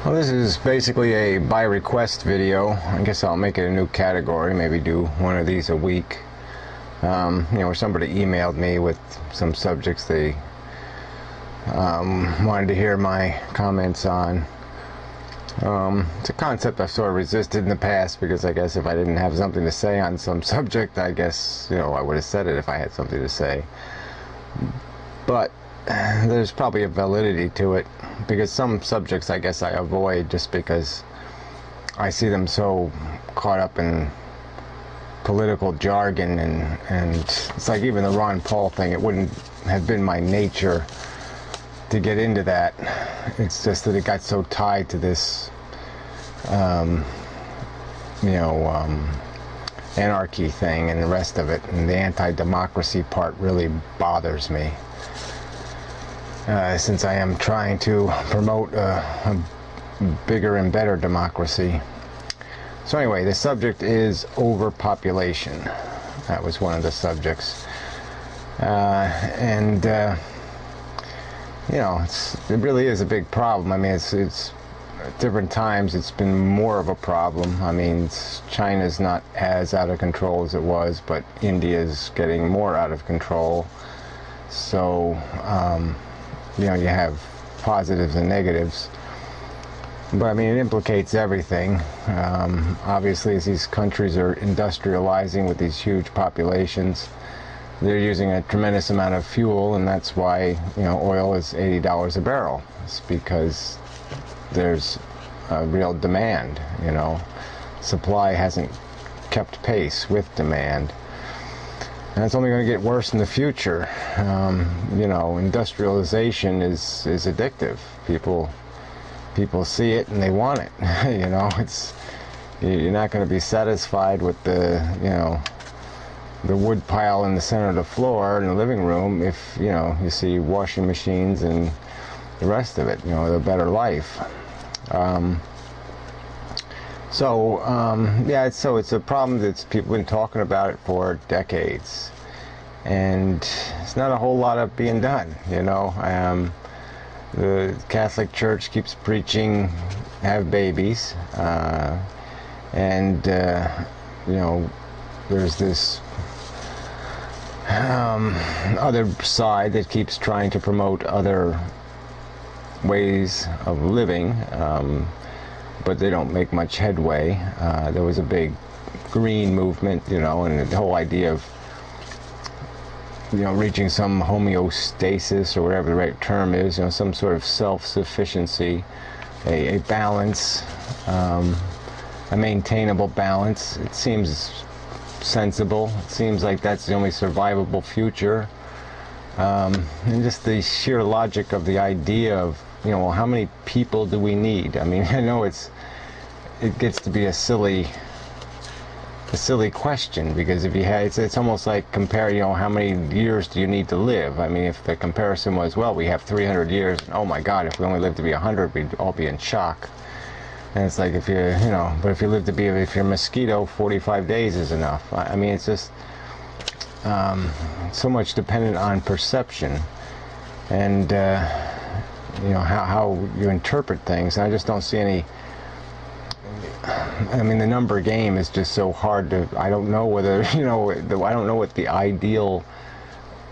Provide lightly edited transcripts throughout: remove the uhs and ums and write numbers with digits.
Well, this is basically a by request video. I guess I'll make it a new category, maybe do one of these a week. Where somebody emailed me with some subjects they wanted to hear my comments on. It's a concept I've sort of resisted in the past, because I guess if I didn't have something to say on some subject, I guess, I would have said it if I had something to say. But there's probably a validity to it, because some subjects I guess I avoid just because I see them so caught up in political jargon, and it's like even the Ron Paul thing, it wouldn't have been my nature to get into that. It's just that it got so tied to this anarchy thing and the rest of it, and the anti-democracy part really bothers me. Since I am trying to promote a bigger and better democracy. So anyway, the subject is overpopulation. That was one of the subjects. It really is a big problem. I mean, it's at different times it's been more of a problem. I mean, China's not as out of control as it was, but India's getting more out of control. So, you have positives and negatives. But I mean, it implicates everything. Obviously, as these countries are industrializing with these huge populations, they're using a tremendous amount of fuel, and that's why, oil is $80 a barrel. It's because there's a real demand, Supply hasn't kept pace with demand. And it's only going to get worse in the future. Industrialization is addictive. People see it and they want it. You're not going to be satisfied with the wood pile in the center of the floor in the living room if you see washing machines and the rest of it. The better life. It's a problem that people have been talking about it for decades, and it's not a whole lot of being done. The Catholic Church keeps preaching, have babies, there's this other side that keeps trying to promote other ways of living, but they don't make much headway. There was a big green movement, and the whole idea of reaching some homeostasis, or whatever the right term is, some sort of self-sufficiency, a balance, a maintainable balance. It seems sensible. It seems like that's the only survivable future. And just the sheer logic of the idea of, how many people do we need? I mean, I know it gets to be a silly question, because if you had, it's almost like compare, how many years do you need to live? I mean, if the comparison was, well, we have 300 years, and oh my God, if we only lived to be 100, we'd all be in shock. And it's like, if you're, but if you're a mosquito, 45 days is enough. I mean, it's just so much dependent on perception and how you interpret things. And I just don't see any. I mean, the number game is just so hard to. I don't know whether I don't know what the ideal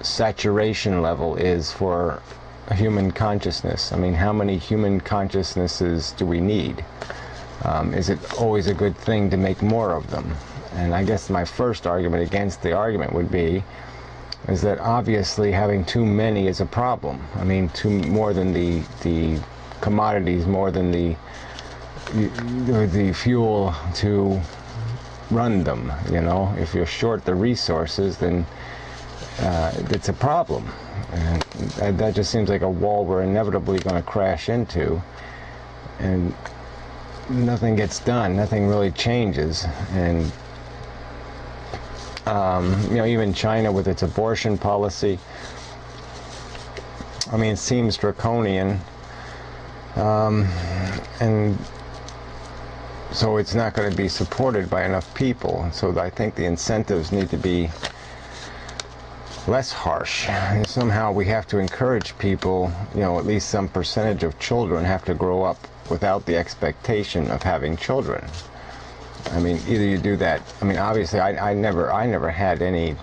saturation level is for a human consciousness. I mean, how many human consciousnesses do we need? Is it always a good thing to make more of them? And I guess my first argument against the argument would be is that obviously having too many is a problem. I mean, more than the commodities, more than the fuel to run them. If you're short the resources, then it's a problem, and that just seems like a wall we're inevitably going to crash into, and nothing gets done, nothing really changes. And even China with its abortion policy, I mean, it seems draconian, and so it's not going to be supported by enough people. And so I think the incentives need to be less harsh. And somehow we have to encourage people, you know, at least some percentage of children have to grow up without the expectation of having children. I mean, either you do that. I mean, obviously, I never had any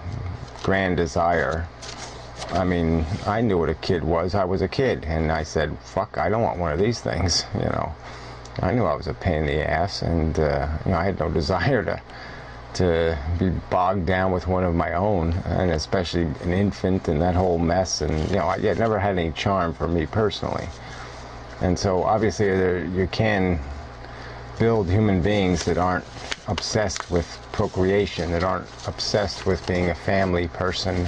grand desire. I mean, I knew what a kid was. I was a kid, and I said, fuck, I don't want one of these things, you know. I knew I was a pain in the ass, and, you know, I had no desire to be bogged down with one of my own, and especially an infant and that whole mess, and, you know, it never had any charm for me personally. And so, obviously, you can build human beings that aren't obsessed with procreation, that aren't obsessed with being a family person.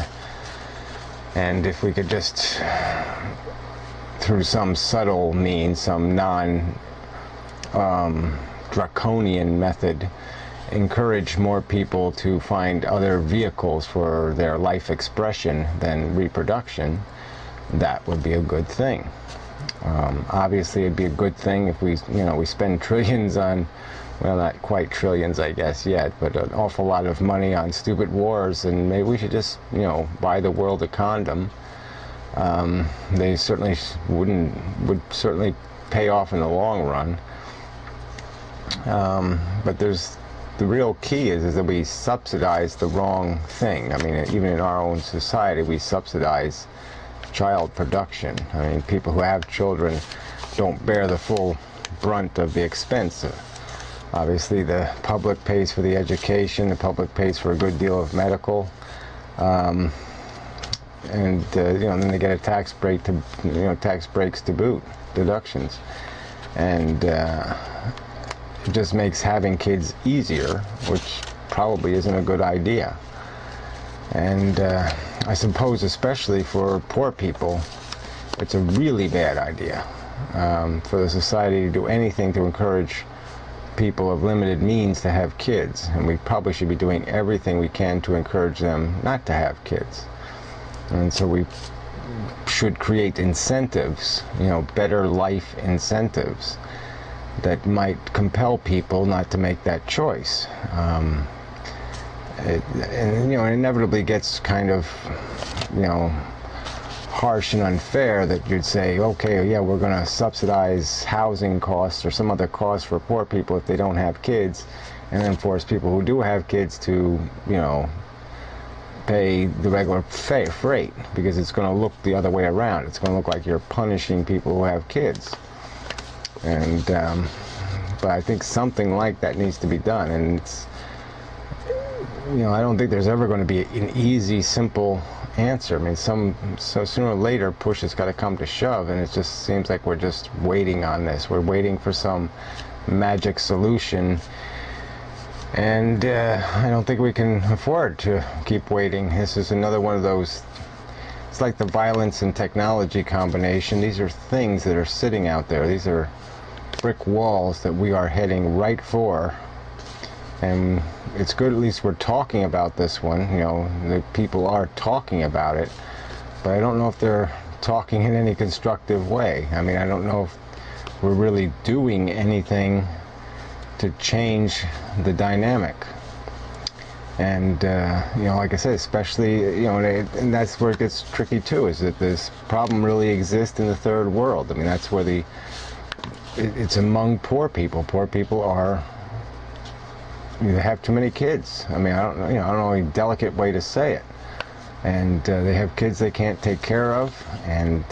And if we could just, through some subtle means, some non-draconian method, encourage more people to find other vehicles for their life expression than reproduction, that would be a good thing. Obviously, it'd be a good thing if we spend trillions on, well, not quite trillions, I guess, yet, but an awful lot of money on stupid wars, and maybe we should just, you know, buy the world a condom. They certainly would certainly pay off in the long run. But the real key is that we subsidize the wrong thing. I mean, even in our own society, we subsidize child production. I mean, people who have children don't bear the full brunt of the expense. Obviously, the public pays for the education, the public pays for a good deal of medical, and you know, then they get a tax break to, you know, tax breaks to boot, deductions, and it just makes having kids easier, which probably isn't a good idea. And I suppose, especially for poor people, it's a really bad idea for the society to do anything to encourage people of limited means to have kids. And we probably should be doing everything we can to encourage them not to have kids. And so we should create incentives, you know, better life incentives that might compel people not to make that choice. And you know, it inevitably gets kind of, you know, harsh and unfair that you'd say, okay, yeah, we're going to subsidize housing costs or some other costs for poor people if they don't have kids, and then force people who do have kids to, you know, pay the regular freight, because it's going to look the other way around. It's going to look like you're punishing people who have kids. And but I think something like that needs to be done, and it's, you know, I don't think there's ever going to be an easy, simple answer. I mean, so sooner or later, push has got to come to shove, and it just seems like we're just waiting on this. We're waiting for some magic solution, and I don't think we can afford to keep waiting. This is another one of those, it's like the violence and technology combination. These are things that are sitting out there. These are brick walls that we are heading right for. And it's good at least we're talking about this one. You know, the people are talking about it, but I don't know if they're talking in any constructive way. I mean, I don't know if we're really doing anything to change the dynamic. And you know, like I said, especially, you know, and that's where it gets tricky too, is that this problem really exists in the third world. I mean, that's where it's among poor people. Poor people are, you have too many kids. I mean, I don't know any delicate way to say it. And they have kids they can't take care of, and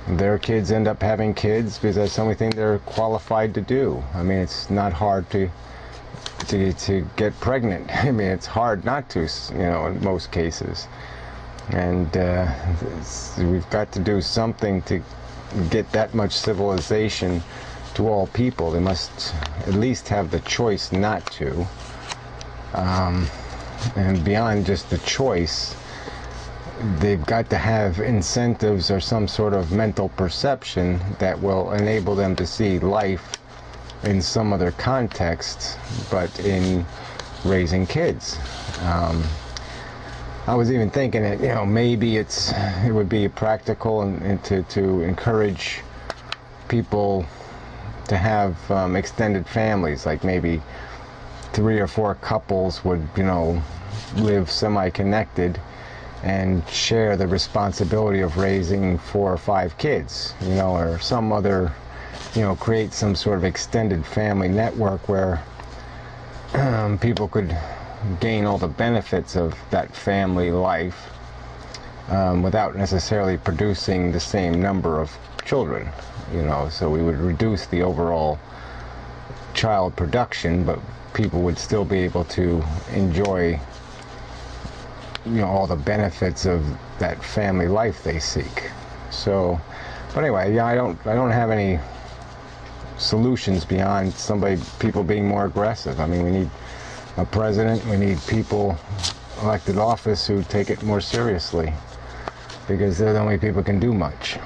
their kids end up having kids because that's the only thing they're qualified to do. I mean, it's not hard to get pregnant. I mean, it's hard not to, you know, in most cases. And we've got to do something to get that much civilization to all people. They must at least have the choice not to. And beyond just the choice, they've got to have incentives or some sort of mental perception that will enable them to see life in some other context, but in raising kids. I was even thinking that, you know, maybe it would be practical and to encourage people to have extended families, like maybe 3 or 4 couples would, you know, live semi-connected, and share the responsibility of raising 4 or 5 kids, you know, or some other, you know, create some sort of extended family network where people could gain all the benefits of that family life without necessarily producing the same number of children, you know. So we would reduce the overall child production, but people would still be able to enjoy, you know, all the benefits of that family life they seek. So, but anyway, yeah, I don't have any solutions beyond people being more aggressive. I mean, we need a president, we need people elected office who take it more seriously, because they're the only people who can do much.